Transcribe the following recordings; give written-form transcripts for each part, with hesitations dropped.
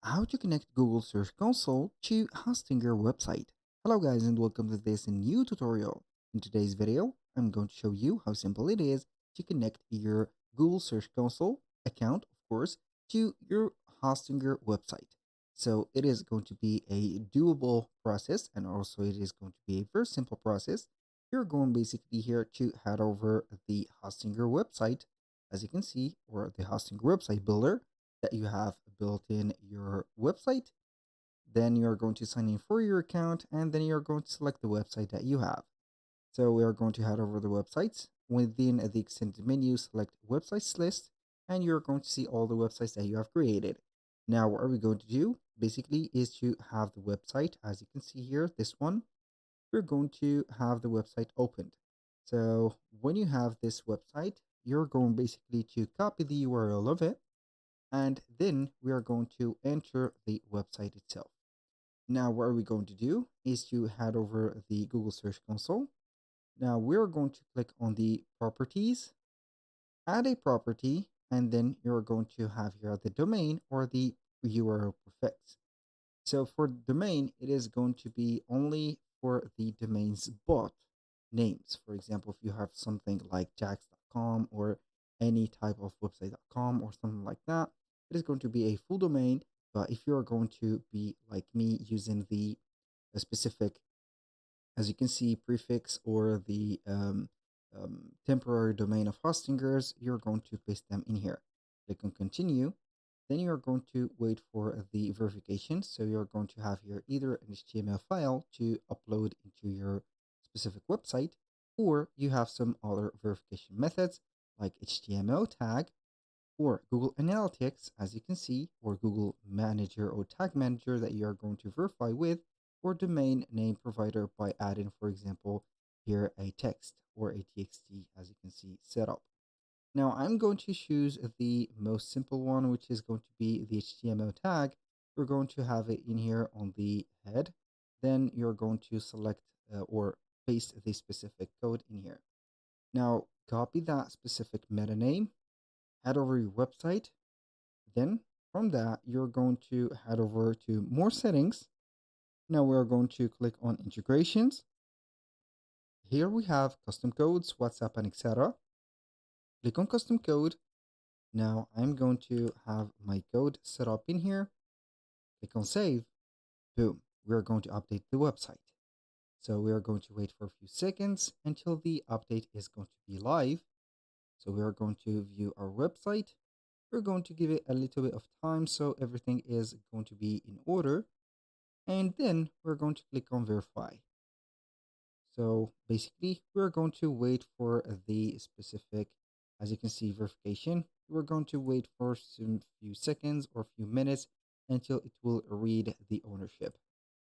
How to connect Google Search Console to hosting your website. Hello guys and welcome to this new tutorial. In today's video, I'm going to show you how simple it is to connect your Google Search Console account, of course, to your hosting your website. So it is going to be a doable process, and also it is going to be a very simple process. You're going basically here to head over the hosting your website, as you can see, or the hosting website builder that you have built in your website. Then you're going to sign in for your account, and then you're going to select the website that you have. So we are going to head over the websites. Within the extended menu, select websites list, and you're going to see all the websites that you have created. Now, what are we going to do? Basically, is to have the website, as you can see here, this one. We're going to have the website opened. So when you have this website, you're going basically to copy the URL of it, and then we are going to enter the website itself. Now, what are we going to do is to head over the Google Search Console. Now, we're going to click on the properties, add a property, and then you're going to have here the domain or the URL prefix. So for domain, it is going to be only for the domains bought names. For example, if you have something like jax.com or any type of website.com or something like that, it is going to be a full domain. But if you're going to be like me using the specific, as you can see, prefix or the temporary domain of hostingers, you're going to paste them in here. Click on continue. Then you're going to wait for the verification. So you're going to have here either an HTML file to upload into your specific website, or you have some other verification methods like HTML tag or Google Analytics, as you can see, or Google Manager or Tag Manager that you are going to verify with, or domain name provider by adding, for example, here a text or a TXT, as you can see, setup. Now I'm going to choose the most simple one, which is going to be the HTML tag. We're going to have it in here on the head. Then you're going to select or paste the specific code in here. Now copy that specific meta name, head over your website. Then from that, you're going to head over to more settings. Now we're going to click on integrations. Here we have custom codes, WhatsApp, and etc. Click on custom code. Now I'm going to have my code set up in here. Click on save. Boom. We are going to update the website. So we are going to wait for a few seconds until the update is going to be live. So we are going to view our website. We're going to give it a little bit of time so everything is going to be in order. And then we're going to click on verify. So basically, we're going to wait for the specific, as you can see, verification. We're going to wait for some few seconds or few minutes until it will read the ownership.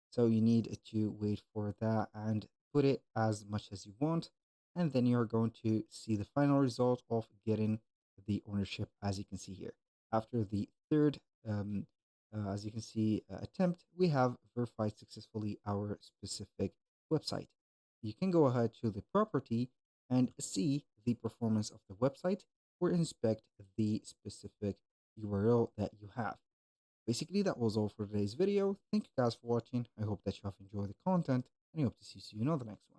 So you need to wait for that and put it as much as you want. And then you're going to see the final result of getting the ownership, as you can see here. After the third, as you can see, attempt, we have verified successfully our specific website. You can go ahead to the property and see the performance of the website or inspect the specific URL that you have. Basically, that was all for today's video. Thank you guys for watching. I hope that you have enjoyed the content, and I hope to see you in the next one.